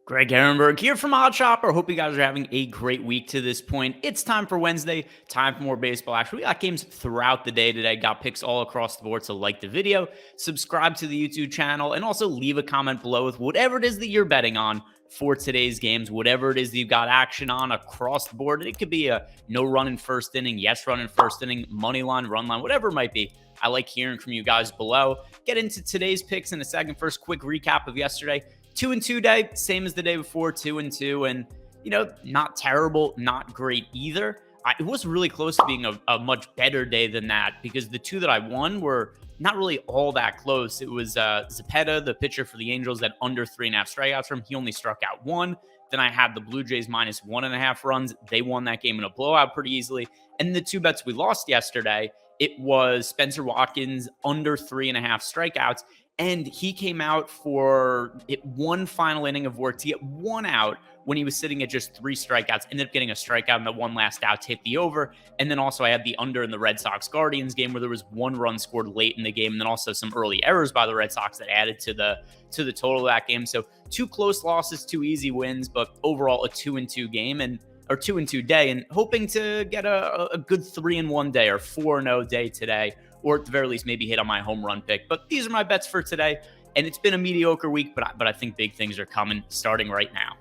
Greg Ehrenberg here from Odd Shopper. Hope you guys are having a great week to this point. It's time for Wednesday, time for more baseball action. We got games throughout the day today, got picks all across the board. So like the video, subscribe to the YouTube channel, and also leave a comment below with whatever it is that you're betting on for today's games, whatever it is that you've got action on across the board. It could be a no run in first inning, yes run in first inning, money line, run line, whatever it might be. I like hearing from you guys below. Get into today's picks in a second. First, quick recap of yesterday. 2-2 day, same as the day before, 2-2, and not terrible, not great either. It was really close to being a much better day than that because the two that I won were not really all that close. It was Zepeda, the pitcher for the Angels, that under 3.5 strikeouts from him. He only struck out one. Then I had the Blue Jays minus 1.5 runs. They won that game in a blowout pretty easily. And the two bets we lost yesterday, it was Spencer Watkins under 3.5 strikeouts. And he came out for one final inning of work to get one out when he was sitting at just 3 strikeouts. Ended up getting a strikeout in the one last out to hit the over. And then also I had the under in the Red Sox Guardians game where there was 1 run scored late in the game. And then also some early errors by the Red Sox that added to the total of that game. So 2 close losses, 2 easy wins, but overall a 2-2 game or 2-2 day, and hoping to get a good 3-1 day or 4-0 day today, or at the very least maybe hit on my home run pick. But these are my bets for today, and it's been a mediocre week, but I think big things are coming starting right now.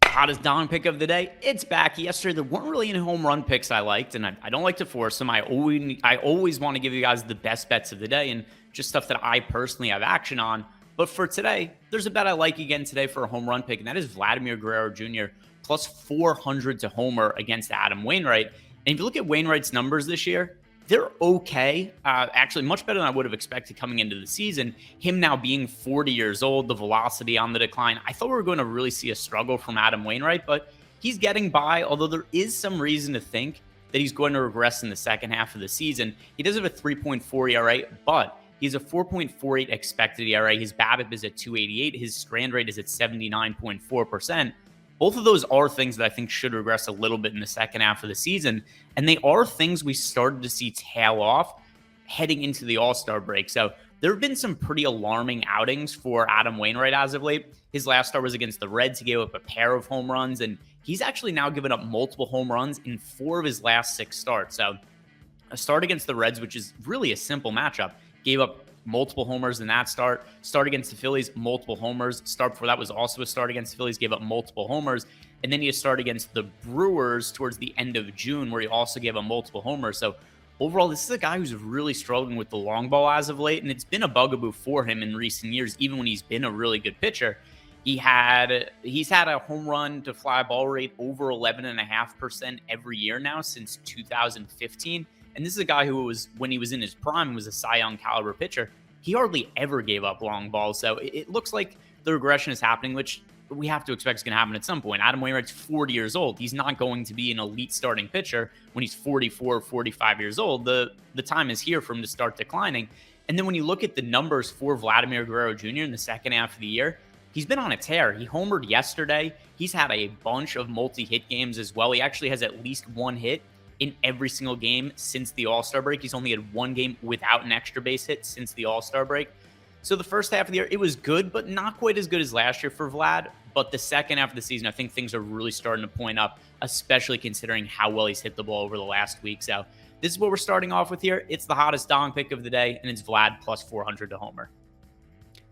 Hottest dong pick of the day, it's back. Yesterday there weren't really any home run picks I liked, and I don't like to force them. I always want to give you guys the best bets of the day and just stuff that I personally have action on. But for today, there's a bet I like again today for a home run pick, and that is Vladimir Guerrero Jr. plus 400 to homer against Adam Wainwright. And if you look at Wainwright's numbers this year, they're okay. Actually, much better than I would have expected coming into the season. Him now being 40 years old, the velocity on the decline. I thought we were going to really see a struggle from Adam Wainwright, but he's getting by, although there is some reason to think that he's going to regress in the second half of the season. He does have a 3.4 ERA, but he's a 4.48 expected ERA. His BABIP is at 288. His strand rate is at 79.4%. Both of those are things that I think should regress a little bit in the second half of the season. And they are things we started to see tail off heading into the All-Star break. So there have been some pretty alarming outings for Adam Wainwright as of late. His last start was against the Reds. He gave up a pair of home runs, and he's actually now given up multiple home runs in 4 of his last 6 starts. So a start against the Reds, which is really a simple matchup, gave up multiple homers in that start. Start against the Phillies, multiple homers. Start before that was also a start against the Phillies, gave up multiple homers. And then he start against the Brewers towards the end of June, where he also gave up multiple homers. So overall, this is a guy who's really struggling with the long ball as of late, and it's been a bugaboo for him in recent years, even when he's been a really good pitcher. He's had a home run to fly ball rate over 11.5% every year now since 2015. And this is a guy who was, when he was in his prime, was a Cy Young caliber pitcher. He hardly ever gave up long balls. So it looks like the regression is happening, which we have to expect is going to happen at some point. Adam Wainwright's 40 years old. He's not going to be an elite starting pitcher when he's 44, 45 years old. The time is here for him to start declining. And then when you look at the numbers for Vladimir Guerrero Jr. in the second half of the year, he's been on a tear. He homered yesterday. He's had a bunch of multi-hit games as well. He actually has at least 1 hit in every single game since the All-Star break. He's only had 1 game without an extra base hit since the All-Star break. So the first half of the year, it was good, but not quite as good as last year for Vlad. But the second half of the season, I think things are really starting to point up, especially considering how well he's hit the ball over the last week. So this is what we're starting off with here. It's the hottest dong pick of the day, and it's Vlad plus 400 to homer.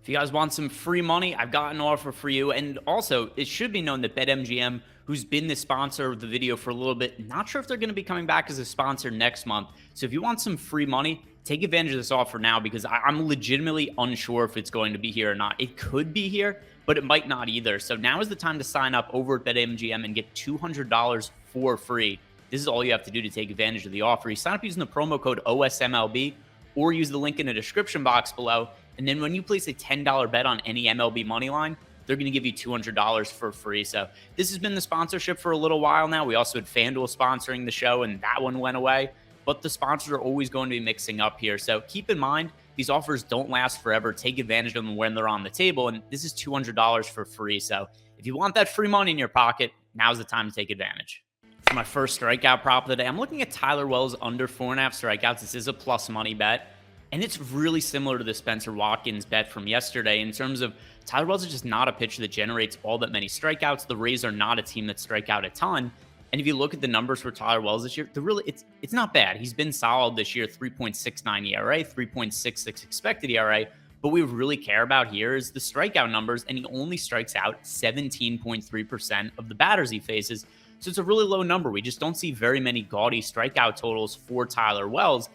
If you guys want some free money, I've got an offer for you. And also, it should be known that BetMGM, who's been the sponsor of the video for a little bit, not sure if they're going to be coming back as a sponsor next month. So if you want some free money, take advantage of this offer now, because I'm legitimately unsure if it's going to be here or not. It could be here, but it might not either. So now is the time to sign up over at BetMGM and get $200 for free. This is all you have to do to take advantage of the offer. You sign up using the promo code OSMLB or use the link in the description box below. And then when you place a $10 bet on any MLB money line, they're going to give you $200 for free. So this has been the sponsorship for a little while now. We also had FanDuel sponsoring the show, and that one went away. But the sponsors are always going to be mixing up here. So keep in mind, these offers don't last forever. Take advantage of them when they're on the table. And this is $200 for free. So if you want that free money in your pocket, now's the time to take advantage. For my first strikeout prop of the day, I'm looking at Tyler Wells under 4.5 strikeouts. This is a plus money bet. And it's really similar to the Spencer Watkins bet from yesterday in terms of Tyler Wells is just not a pitcher that generates all that many strikeouts. The Rays are not a team that strike out a ton. And if you look at the numbers for Tyler Wells this year, it's not bad. He's been solid this year, 3.69 ERA, 3.66 expected ERA. But what we really care about here is the strikeout numbers, and he only strikes out 17.3% of the batters he faces. So it's a really low number. We just don't see very many gaudy strikeout totals for Tyler Wells.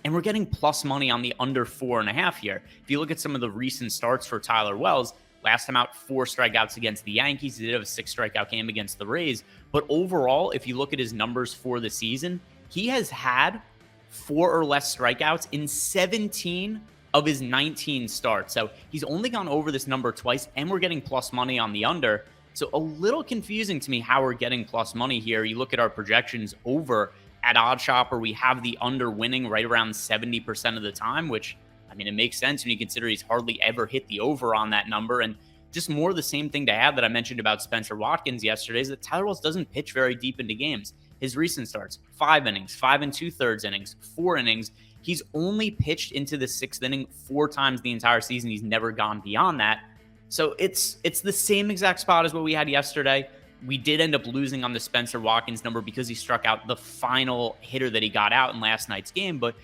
And we're getting plus money on the under 4.5 here. If you look at some of the recent starts for Tyler Wells, last time out, 4 strikeouts against the Yankees. He did have a 6 strikeout game against the Rays. But overall, if you look at his numbers for the season, he has had 4 or less strikeouts in 17 of his 19 starts. So he's only gone over this number twice, and we're getting plus money on the under. So a little confusing to me how we're getting plus money here. You look at our projections over at OddsShopper, we have the under winning right around 70% of the time, which, I mean, it makes sense when you consider he's hardly ever hit the over on that number. And just more the same thing to add that I mentioned about Spencer Watkins yesterday is that Tyler Wells doesn't pitch very deep into games. His recent starts, 5 innings, 5 2/3 innings, 4 innings. He's only pitched into the 6th inning 4 times the entire season. He's never gone beyond that. So it's the same exact spot as what we had yesterday. We did end up losing on the Spencer Watkins number because he struck out the final hitter that he got out in last night's game. But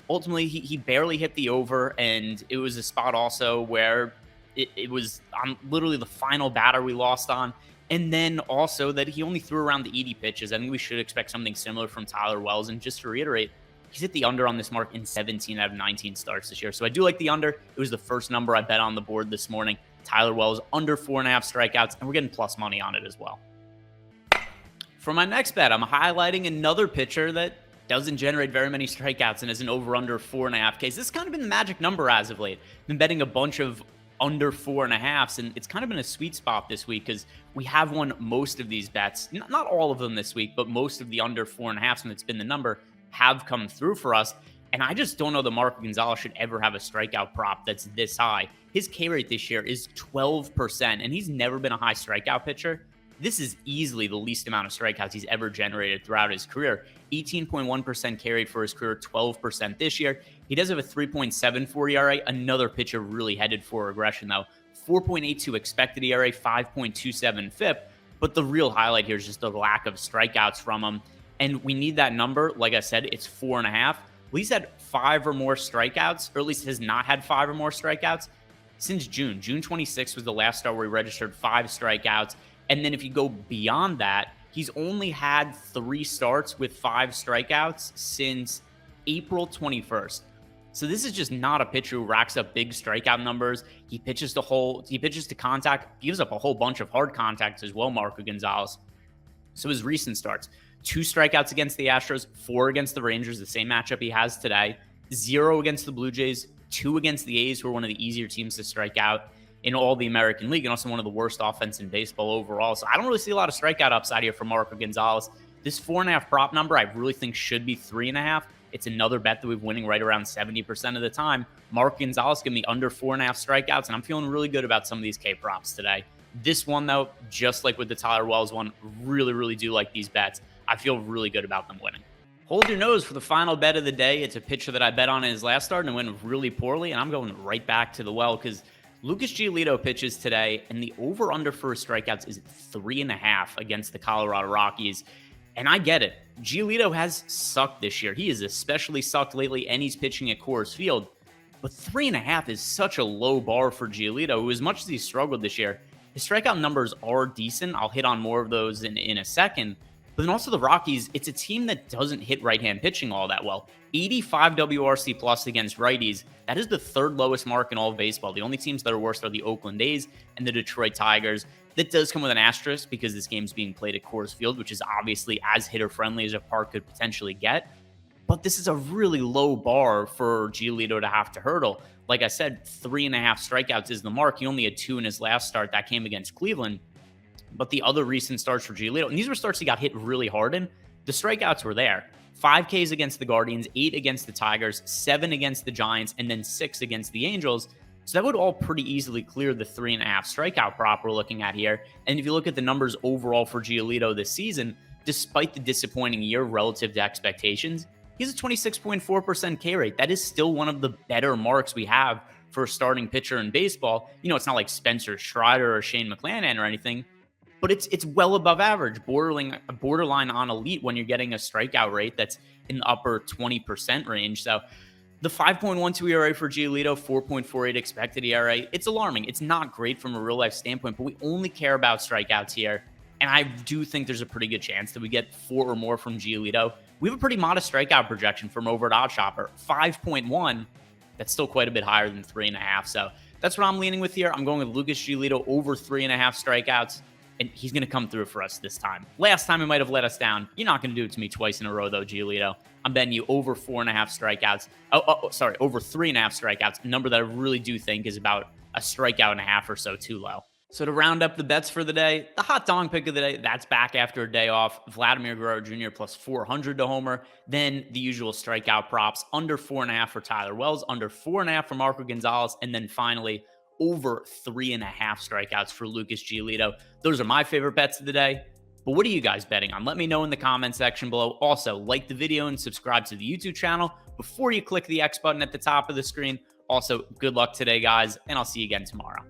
ultimately, he barely hit the over, and it was a spot also where it was on literally the final batter we lost on. And then also that he only threw around the 80 pitches. I think we should expect something similar from Tyler Wells. And just to reiterate, he's hit the under on this mark in 17 out of 19 starts this year. So I do like the under. It was the first number I bet on the board this morning. Tyler Wells under 4.5 strikeouts, and we're getting plus money on it as well. For my next bet, I'm highlighting another pitcher that doesn't generate very many strikeouts and is an over-under 4.5 Ks. This has kind of been the magic number as of late. I've been betting a bunch of under 4.5s, and it's kind of been a sweet spot this week because we have won most of these bets. Not all of them this week, but most of the under 4.5s, and it's been the number, have come through for us. And I just don't know that Marco Gonzalez should ever have a strikeout prop that's this high. His K rate this year is 12%, and he's never been a high strikeout pitcher. This is easily the least amount of strikeouts he's ever generated throughout his career. 18.1% K rate for his career, 12% this year. He does have a 3.74 ERA, another pitcher really headed for regression, though. 4.82 expected ERA, 5.27 FIP. But the real highlight here is just the lack of strikeouts from him. And we need that number. Like I said, it's 4.5. Well, he's had 5 or more strikeouts, or at least has not had 5 or more strikeouts since June. June 26th was the last start where he registered 5 strikeouts. And then if you go beyond that, he's only had 3 starts with 5 strikeouts since April 21st. So this is just not a pitcher who racks up big strikeout numbers. He pitches to contact, gives up a whole bunch of hard contacts as well, Marco Gonzalez. So his recent starts, 2 strikeouts against the Astros, 4 against the Rangers, the same matchup he has today, 0 against the Blue Jays, 2 against the A's, who are one of the easier teams to strike out in all the American League, and also one of the worst offense in baseball overall. So I don't really see a lot of strikeout upside here for Marco Gonzalez. This 4.5 prop number I really think should be 3.5. It's another bet that we're winning right around 70% of the time. Marco Gonzalez give me under 4.5 strikeouts, and I'm feeling really good about some of these K props today. This one, though, just like with the Tyler Wells one, really do like these bets. I feel really good about them winning. Hold your nose for the final bet of the day. It's a pitcher that I bet on in his last start and went really poorly, and I'm going right back to the well because Lucas Giolito pitches today, and the over-under for his strikeouts is 3.5 against the Colorado Rockies. And I get it. Giolito has sucked this year. He has especially sucked lately, and he's pitching at Coors Field. But 3.5 is such a low bar for Giolito, who, as much as he struggled this year, his strikeout numbers are decent. I'll hit on more of those in a second. But then also the Rockies, it's a team that doesn't hit right-hand pitching all that well. 85 WRC plus against righties. That is the 3rd lowest mark in all of baseball. The only teams that are worse are the Oakland A's and the Detroit Tigers. That does come with an asterisk because this game's being played at Coors Field, which is obviously as hitter-friendly as a park could potentially get. But this is a really low bar for Giolito to have to hurdle. Like I said, 3.5 strikeouts is the mark. He only had 2 in his last start. That came against Cleveland. But the other recent starts for Giolito, and these were starts he got hit really hard in, the strikeouts were there. 5 Ks against the Guardians, 8 against the Tigers, 7 against the Giants, and then 6 against the Angels. So that would all pretty easily clear the 3.5 strikeout prop we're looking at here. And if you look at the numbers overall for Giolito this season, despite the disappointing year relative to expectations, he has a 26.4% K rate. That is still one of the better marks we have for a starting pitcher in baseball. It's not like Spencer Strider or Shane McClanahan or anything, but it's well above average, borderline on elite when you're getting a strikeout rate that's in the upper 20% range. So the 5.12 ERA for Giolito, 4.48 expected ERA, it's alarming. It's not great from a real life standpoint, but we only care about strikeouts here. And I do think there's a pretty good chance that we get 4 or more from Giolito. We have a pretty modest strikeout projection from over at OddsShopper, 5.1. That's still quite a bit higher than 3.5. So that's what I'm leaning with here. I'm going with Lucas Giolito over 3.5 strikeouts, and he's going to come through for us this time. Last time he might have let us down. You're not going to do it to me twice in a row, though, Giolito. I'm betting you over 4.5 strikeouts. Sorry, over 3.5 strikeouts, a number that I really do think is about a strikeout and a half or so too low. So to round up the bets for the day, the hot dog pick of the day, that's back after a day off. Vladimir Guerrero Jr. plus 400 to homer. Then the usual strikeout props, under 4.5 for Tyler Wells, under 4.5 for Marco Gonzalez, and then finally over 3.5 strikeouts for Lucas Giolito. Those are my favorite bets of the day. But what are you guys betting on? Let me know in the comment section below. Also, like the video and subscribe to the YouTube channel before you click the X button at the top of the screen. Also, good luck today, guys, and I'll see you again tomorrow.